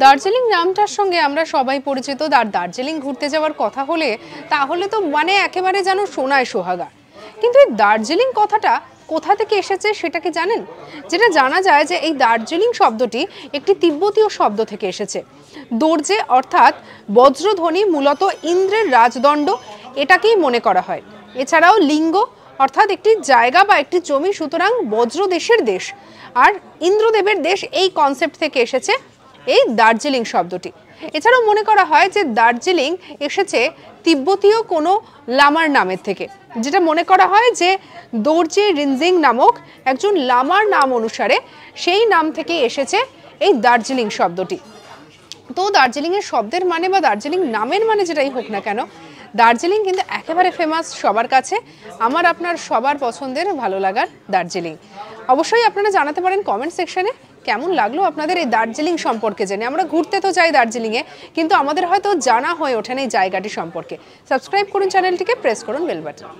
দার্জিলিং নামটার সঙ্গে আমরা সবাই পরিচিত। দার্জিলিং ঘুরতে যাওয়ার কথা হলে তাহলে তো মানে একেবারে যেন সোনায় সোহাগা। কিন্তু এই দার্জিলিং কথাটা কোথা থেকে এসেছে সেটা কি জানেন? যেটা জানা যায় যে এই দার্জিলিং শব্দটি একটি তিব্বতীয় শব্দ থেকে এসেছে। দর্জে অর্থাৎ বজ্রধ্বনি, মূলত ইন্দ্রের রাজদণ্ড এটাকেই মনে করা হয়। এছাড়াও লিঙ্গ অর্থাৎ একটি জায়গা বা একটি জমি, সুতরাং বজ্রদেশের দেশ আর ইন্দ্রদেবের দেশ, এই কনসেপ্ট থেকে এসেছে এই দার্জিলিং শব্দটি। এছাড়াও মনে করা হয় যে দার্জিলিং এসেছে তিব্বতীয় কোনো লামার নামের থেকে, যেটা মনে করা হয় যে দর্জে রিনজিং নামক একজন লামার নাম অনুসারে সেই নাম থেকে এসেছে এই দার্জিলিং শব্দটি। তো দার্জিলিংয়ের শব্দের মানে বা দার্জিলিং নামের মানে যেটাই হোক না কেন, দার্জিলিং কিন্তু একেবারে ফেমাস সবার কাছে। আমার আপনার সবার পছন্দের, ভালো লাগার দার্জিলিং। অবশ্যই আপনারা জানাতে পারেন কমেন্ট সেকশনে কেমন লাগলো আপনাদের এই দার্জিলিং সম্পর্কে জেনে। আমরা ঘুরতে তো যাই দার্জিলিংয়ে, কিন্তু আমাদের হয়তো জানা হয়ে ওঠে না এই জায়গাটি সম্পর্কে। সাবস্ক্রাইব করুন চ্যানেলটিকে, প্রেস করুন বেল বাটন।